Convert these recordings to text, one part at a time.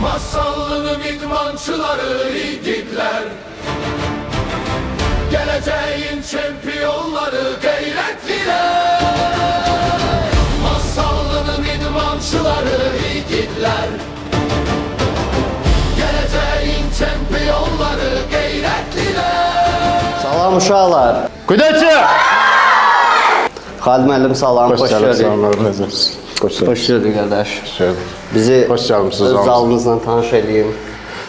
Masallı'nın idmançıları yiğitler, geleceğin şampiyonları gayretliler. Masallı'nın idmançıları yiğitler, geleceğin şampiyonları gayretliler. Salam uşaqlar. Güdəçi! Xalid müəllim salam, xoş gördük. Xoş gördük qardaş. gördük. Bizi Xoş gəlmisiniz. öz zalınızla tanış eləyin.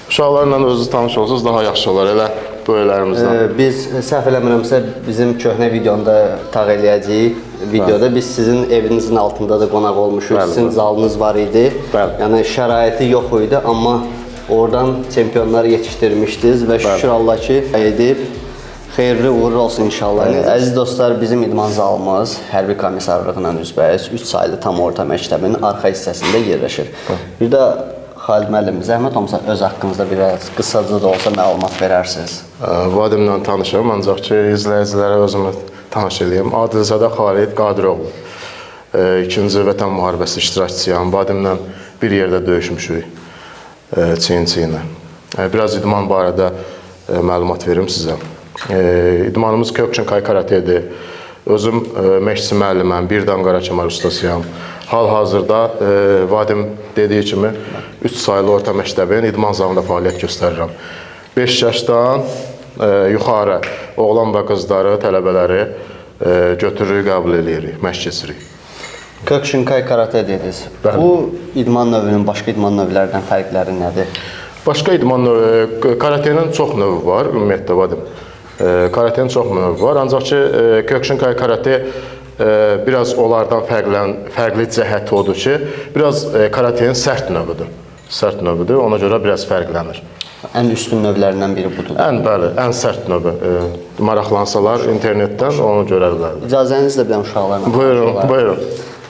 Uşaqlarla özünüz tanış olsanız daha yaxşı olar, elə böyüklərimizdən. Biz səhv eləmirəmsə bizim köhnə videonda tağ eləyəcəyik. Videoda biz sizin evinizin altında da qonaq olmuşuq. Bəli, Sizin bəli. zalınız var idi. Bəli. Yəni şəraiti yox idi, amma oradan çempionlar yetişdirmişdiniz və şükür Allah ki, edib. Xeyirli uğurlu olsun inşallah. Əziz dostlar, bizim idman zalımız hərbi komissarlığına üzbəyiz 3 saylı tam orta məktəbinin arxa hissəsində yerləşir. Bir də Xalid müəllim, zəhmət olmasa öz haqqınızda biraz qısaca da olsa məlumat verərsiniz. Vadimlə tanışım, ancaq ki, izləyicilərə özümü tanış edeyim. Adilzadə Xalid Qadiroğlu. 2-ci Vətən müharibəsi iştirakçısıyam. Vadimlə bir yerdə döyüşmüşük, çiyin-çiyinə. Biraz idman barədə məlumat verim sizə. İdmanımız Kyokushinkai karatedir. Özüm məşqçi müəlliməm, birdən Qara Kemal ustasıyam. Hal-hazırda Vadim dediyi kimi 3 saylı orta məktəbin idman zalında fəaliyyət göstərirəm. 5 yaşdan yuxarı oğlan və qızları, tələbələri götürürük, qəbul edirik, məşq keçirik. Kyokushinkai karate dediniz. Bəli. Bu idman növünün başqa idman növlərdən fərqləri nədir? Başqa idman növü, karatenin çox növü var, ümumiyyətlə Vadim. Karatenin çox növü var, ancaq ki, Kyokushinkai karate biraz onlardan fərqli cəhəti odur ki, biraz karatenin sərt növüdür. Sərt növüdür, ona görə biraz fərqlənir. Ən üstün növlərindən biri budur. Bəli, ən sərt növü. Maraqlansalar internetdən onu görərlər. İcazənizlə bir uşaqlarla. Buyurun.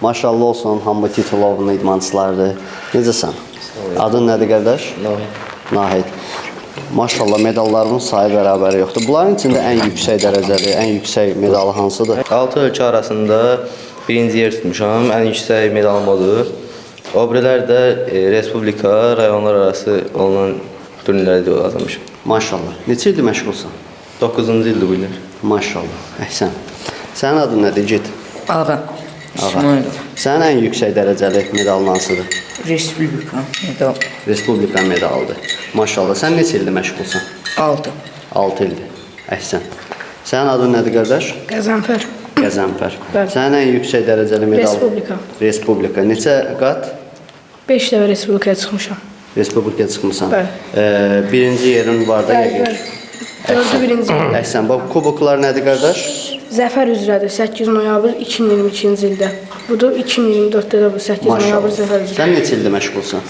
Maşallah olsun, hamı titulovlu idmançılardır. Necəsən? Adın nədir qardaş? Nahid. Maşallah medallarımın sayı bərabəri yoxdur. Bunların içində ən yüksək dərəcəli, ən yüksək medalı hansıdır? 6 ölkə arasında birinci yer tutmuşam. Ən yüksək medalım odur. O birilər də respublika, rayonlar arası olunan turnirlərdə qazanmışam. Maşallah. Neçə ildir məşğulsan? 9-cu ildir bu illər. Maşallah. Əhsən. Sənin adın nədir? Git. Ağa. İsmailov. Sənin ən yüksək dərəcəli medalın hansıdır? Respublika medal. Respublika medalıdır. Maşallah. Sən neçə ildir məşğulsan? 6. 6 ildir. Əhsən. Sənin adın nədir qardaş? Qəzənfər. Qəzənfər. Bəli. Sənin ən yüksək dərəcəli medal? Respublika. Respublika. Neçə qat? 5 dəfə respublikaya çıxmışam. Respublikaya çıxmısan. Bəli. Birinci yerin var da yəqin. 4-cü birinci. Əhsən. Bax, kuboklar nədir qardaş? Zəfər üzrədir 8 noyabr 2022-ci ildə. Budur 2024-də də bu 8 noyabr zəfər üzrə. Sən neçə ildir məşğulsan?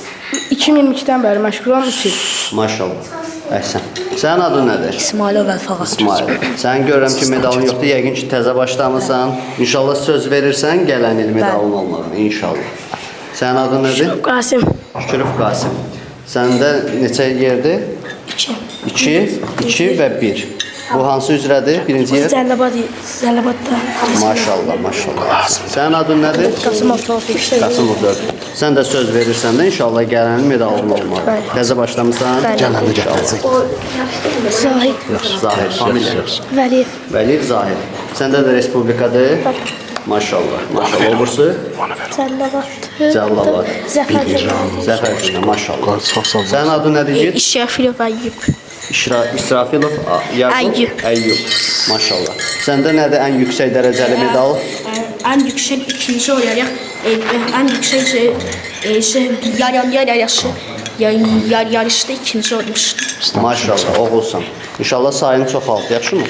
2022-dən bəri məşğulam 3 il. Maşallah. Əhsən. Sənin adın nədir? İsmailov Əlfağat. İsmail. Sən görürəm ki, medalın yoxdur. Yəqin ki, təzə başlamısan. İnşallah söz verirsən, gələn il medalın olmalıdır. İnşallah. Sənin adın nədir? Qasim. Şükürüf Qasim. Səndə neçə yerdir? 2. 2 və 1. Bu hansı üzrədir? Birinci yer? Zəlabadda. Maşallah, maşallah. Sənin adın nədir? Qasımov Tofiq. Qasımov Dörd. Sən də söz verirsən də inşallah gələn il medalın olmalı. Bəli. Təzə başlamısan? Gələn il inşallah. Zahid. Zahid, familiya. Vəliyev. Vəliyev Zahid. Səndə də respublikadır? Maşallah, maşallah. Obursu? Zəlabad. Cəllalad. Zəfər. Zəfər günü, maşallah. Sənin adın nədir Gid? İşrafilov Əyyub. İsrafilov Yaqub Əyyub. Maşallah. Səndə nədir ən yüksək dərəcəli medal? En yüksek ikinci olarak en yüksek yarışta ikinci olmuştum. Maşallah, oğulsan. İnşallah sayını çoxalt, yaxşı mı?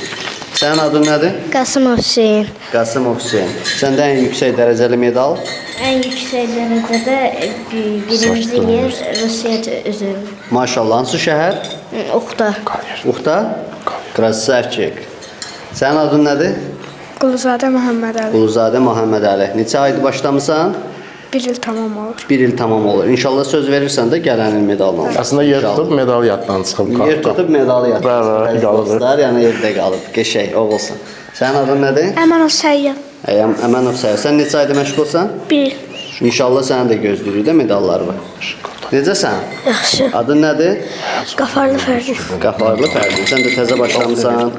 Sənin adın nədir? Qasımov Hüseyin. Qasımov Hüseyin. Səndə ən yüksək dərəcəli medal? En yüksek derecede birinci yer Rusya üzerinde. Maşallah. Hansı şəhər? Oxta. Uxta? Krasavçik. Sənin adın nədir? Quluzadə Məhəmməd Əli. Quluzadə Məhəmməd Əli. Neçə aydır başlamısan? 1 il tamam olur. 1 il tamam olur. İnşallah söz verirsən də gələn il medalını alır. Əslində yer tutub medal yaddan çıxıb. Yer tutub medalı yatır. Bəli, qalır. Dostlar, yəni yerdə qalıb. Qəşəng, oğulsan. Sənin adın nədir? Əmanov Səyyad. Əmənov Səyyad. Sən neçə aydır məşğulsan? 1. İnşallah səni də gözləyirik də medallar var. Necəsən? Yaxşı. Adın nədir? Qafarlı Fərdi. Qafarlı Fərdin. Sən də təzə başlamısan.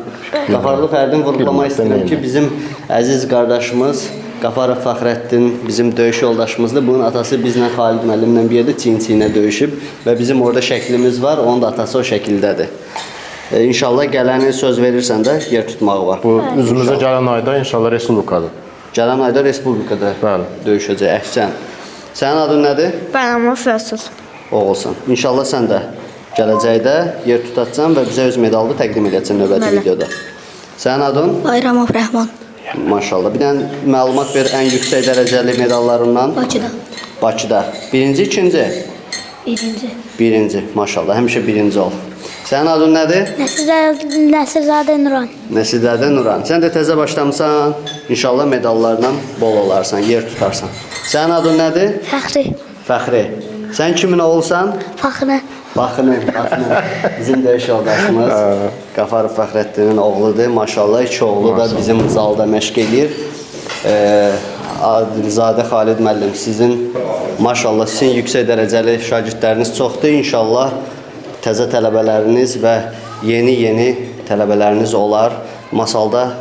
Qafarlı Fərdin vurğulamaq istəyirəm ki, bizim əziz qardaşımız Qafarov Fəxrəddin bizim döyüş yoldaşımızdır. Bunun atası bizlə Xalid müəllimlə bir yerdə çiyin-çiyinə döyüşüb və bizim orada şəklimiz var. Onun da atası o şəkildədir. İnşallah gələni söz verirsən də yer tutmağı var. Bu üzümüzə gələn ayda inşallah Respublikadır. Gələn ayda Respublikada Bəli. döyüşəcək. Əhsən. Sənin adın nədir? Bənəmə Fəsul. Oğulsan. İnşallah sən də gələcəkdə yer tutacaqsan və bizə öz medalını təqdim edəcəksən növbəti Bəli. videoda. Sənin adın? Bayramov Rəhman. Maşallah. Bir dənə məlumat ver ən yüksək dərəcəli medallarından. Bakıda. Bakıda. Birinci, ikinci? Birinci. Birinci. Maşallah. Həmişə birinci ol. Sənin adın nədir? Nəsirzadə Nuran. Nəsillərdə Nuran. Sən də təzə başlamısan. İnşallah medallarla bol olarsan, yer tutarsan. Sənin adın nədir? Fəxri. Fəxri. Sən kimin oğulsan? Faxrı. Baxın. Bizim döyüş yoldaşımız Qafarov Fəxrəddinin oğludur. Maşallah iki oğlu da bizim zalda məşq edir. Adilzadə Xalid müəllim, sizin maşallah sizin yüksək dərəcəli şagirdləriniz çoxdur. İnşallah təzə tələbələriniz və yeni tələbələriniz olar. Masalda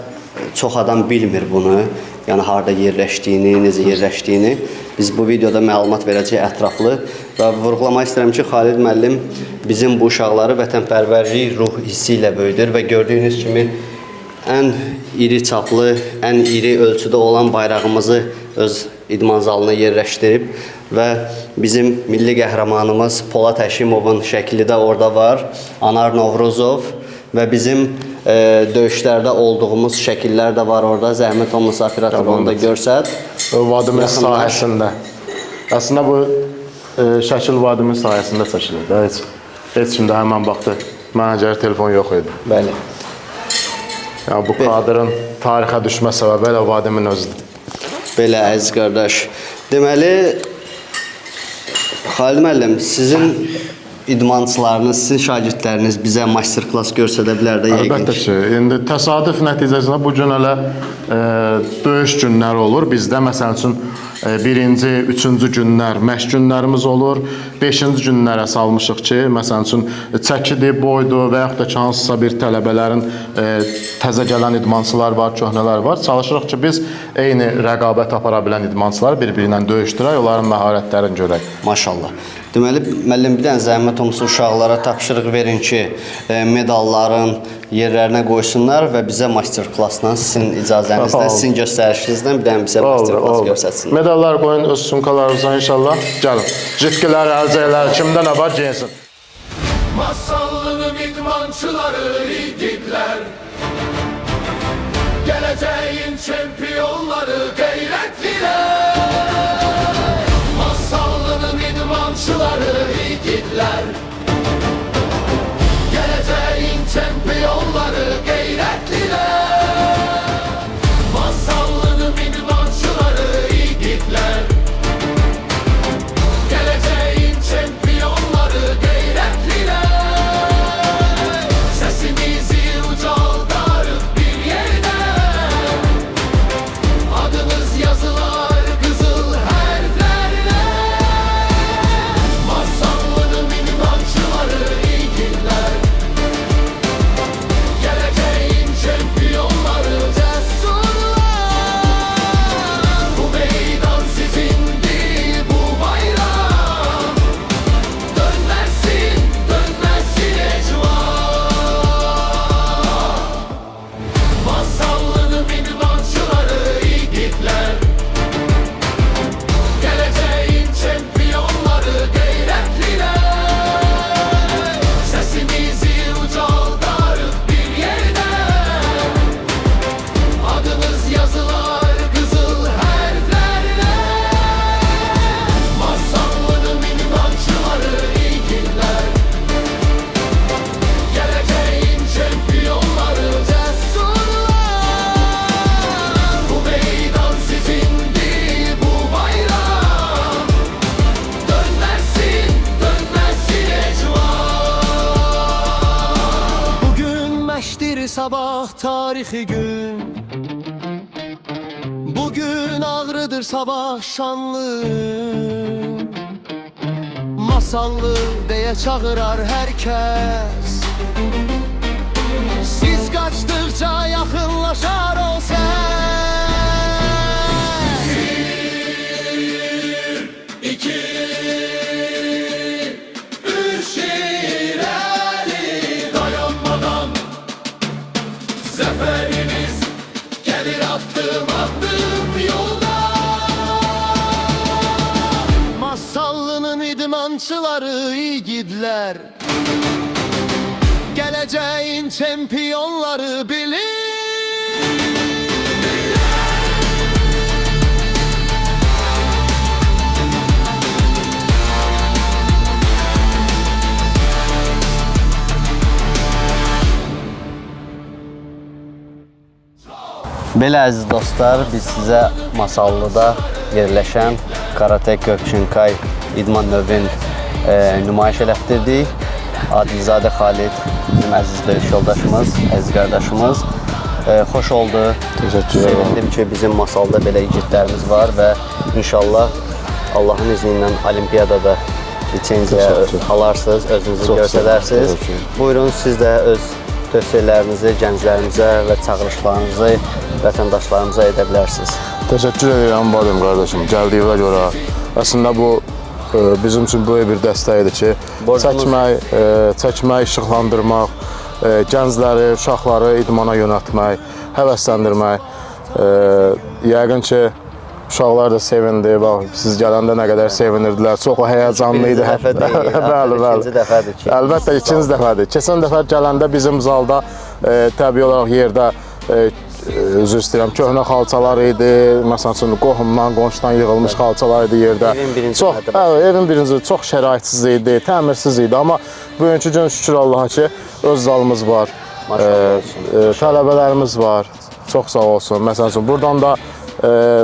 çox adam bilmir bunu. Yəni harda yerləşdiyini, necə yerləşdiyini. Biz bu videoda məlumat verəcəyik ətraflı və vurğulamaq istəyirəm ki, Xalid müəllim bizim bu uşaqları vətənpərvərlik ruh hissi ilə böyüdür və gördüyünüz kimi ən iri çaplı, ən iri ölçüdə olan bayrağımızı öz idman zalına yerləşdirib və bizim milli qəhrəmanımız Polad Həşimovun şəkli də orada var, Anar Novruzov və bizim döyüşlərdə olduğumuz şəkillər də var orada. Zəhmət olmasa operator onu da görsət. Vadimiz sahəsində. Əslində bu şəkil vadimiz sahəsində çəkilir. Heç kimdə həmən vaxtı mənəcəri telefon yox idi. Bəli. Yəni bu kadrın tarixə düşmə səbəbi elə vadimin özüdür. Belə əziz qardaş. Deməli, Xalid müəllim, sizin idmançılarınız, sizin şagirdləriniz bizə master-klass göstərə bilər də yəqin Əlbəttə ki. ki, indi təsadüf nəticəsində bu gün elə döyüş günləri olur. Bizdə məsəl üçün birinci, üçüncü günlər məşq günlərimiz olur. Beşinci günlərə salmışıq ki, məsəl üçün çəkidir, boydur və yaxud da ki, hansısa bir tələbələrin təzə gələn idmançılar var, köhnələr var. Çalışırıq ki, biz eyni rəqabət apara bilən idmançılar bir-biri ilə döyüşdürək, onların məharətlərini görək. Maşallah. Deməli, müəllim bir dənə zəhmət olmasa uşaqlara tapşırıq verin ki, medalların yerlərinə qoysunlar və bizə master-klassla sizin icazənizlə, sizin göstərişinizlə bir dənə bizə master-klass göstərsinlər. Medallar qoyun öz sumkalarınızdan inşallah. Gəlin. Citkilər, əlcəklər, kimdə nə var geyinsin. Masallı'nın idmançıları yiğitler, geleceğin şampiyonları gayretliler. Masallı'nın idmançıları yiğitler, geleceğin şampiyonları gayretliler. Masallı'nın idmançıları yiğitler, geleceğin şampiyonları gayretliler. Sesimizi ucaldarıp bir yerde, adımız yazılar kızıl harflerle. Masallı'nın idmançıları yiğitler, geleceğin şampiyonları cesurlar. Bu meydan sizindi, bu bayrak dönmezsin, dönmezsin ecvan. Masallı'nın idmançıları yiğitler, geleceğin şampiyonları gayretliler. Sesimizi ucaldarıp bir yerde, adımız yazılar kızıl harflerle. Masallı'nın idmançıları yiğitler, geleceğin şampiyonları cesurlar. Bu meydan sizindi, bu bayrak dönmezsin, dönmezsin ecvan. Bugün məşdir sabah tarixi gün, bugün ağrıdır sabah şanlı. masallı deyə çağırar hər kəs. Siz qaçdıqca yaxınlaşar o səs. 1, 2, 3 irəli dayanmadan zəfərimiz gəlir addım addım yolda. Masallının idmançıları igidlər, gələcəyin çempionları bilir. Belə əziz dostlar, biz sizə Masallıda yerləşən Karate Gökçünkay idman növün nümayiş elətdirdik. Adilzadə Xalid bizim əziz döyüş yoldaşımız, əziz qardaşımız. Xoş oldu. Təşəkkür edirəm. Sevindim ki, bizim Masalda belə igidlərimiz var və inşallah Allahın izni ilə olimpiyadada lisenziya alarsınız, özünüzü göstərərsiniz. Buyurun, siz də öz tövsiyələrinizi gənclərimizə və çağırışlarınızı vətəndaşlarımıza edə bilərsiniz. Təşəkkür edirəm Badim qardaşım, gəldiyinə görə. Əslində bu bizim üçün böyük bir dəstəkdir ki, çəkmək, işıqlandırmaq, gəncləri, uşaqları idmana yönəltmək, həvəsləndirmək. Yəqin ki, uşaqlar da sevindi. Bax, siz gələndə nə qədər sevinirdilər. Çox həyəcanlı idi. İkinci dəfə deyil, ikinci dəfədir ki. Əlbəttə, ikinci dəfədir. Keçən dəfə gələndə bizim zalda təbii olaraq yerdə üzr istəyirəm, köhnə xalçalar idi. Məsələn üçün, qohumdan, qonşudan yığılmış xalçalar idi yerdə. Evin birinci evin birinci çox şəraitsiz idi, təmirsiz idi. Amma bugünkü gün şükür Allaha ki, öz zalımız var, tələbələrimiz var. Çox sağ olsun. Məsələn üçün, buradan da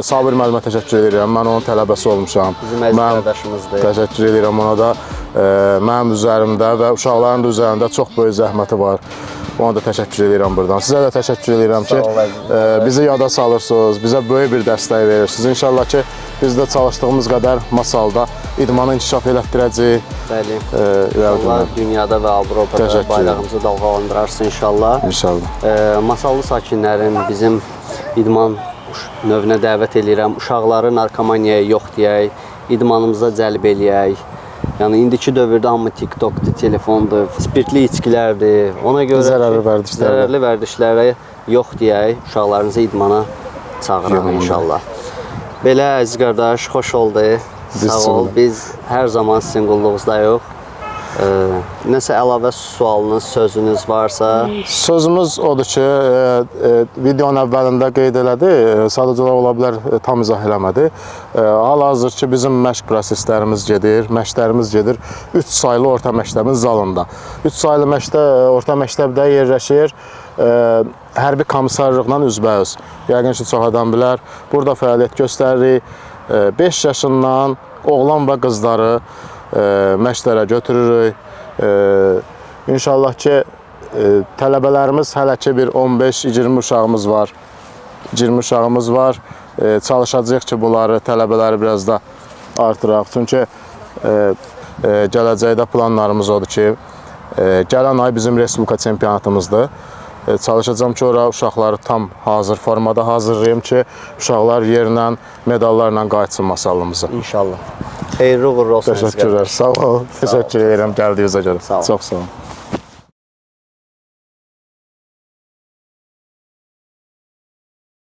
Sabir müəllimə təşəkkür edirəm. Mən onun tələbəsi olmuşam. Bizim əziz qardaşımızdır. Təşəkkür edirəm ona da. Mənim üzərimdə və uşaqların da üzərində çox böyük zəhməti var. Ona da təşəkkür edirəm buradan. Sizə də təşəkkür edirəm ki, bizi yada salırsınız, bizə böyük bir dəstək verirsiniz. İnşallah ki, biz də çalışdığımız qədər Masalda idmanı inkişaf elətdirəcəyik. Bəli. Allah dünyada və Avropada bayrağımızı dalğalandırarsın inşallah. İnşallah. Masallı sakinlərin bizim idman növünə dəvət edirəm. Uşaqları narkomaniyaya yox deyək, idmanımıza cəlb eləyək. Yəni indiki dövrdə hamı TikTokdur, telefondur, spirtli içkilərdir. Ona görə zərərli vərdişlərə yox deyək, uşaqlarınızı idmana çağıraq inşallah. Belə əziz qardaş, xoş oldu. Sağ ol. Biz hər zaman sizin qulluğunuzdayıq. Nəsə əlavə sualınız, sözünüz varsa? Sözümüz odur ki, videonun əvvəlində qeyd elədi, sadəcə ola bilər tam izah eləmədi. Hal-hazır ki, bizim məşq proseslərimiz gedir, məşqlərimiz gedir 3 saylı orta məktəbin zalında. 3 saylı orta məktəbdə yerləşir hərbi komissarlıqla üzbəüz. Yəqin ki, çox adam bilər. Burada fəaliyyət göstəririk. 5 yaşından oğlan və qızları məşqlərə götürürük. İnşallah ki, tələbələrimiz hələ ki bir 15-20 uşağımız var. 20 uşağımız var. Çalışacağıq ki, bunları, tələbələri biraz da artıraq. Çünki gələcəkdə planlarımız odur ki, gələn ay bizim Respublika çempionatımızdır. Çalışacağım ki, ora uşaqları tam hazır formada hazırlayayım ki, uşaqlar yerlə, medallarla qayıtsın Masallımıza. İnşallah. Xeyirli uğurlu olsun. Təşəkkürlər. Sağ ol. Təşəkkür edirəm gəldiyinizə görə. Çox sağ olun.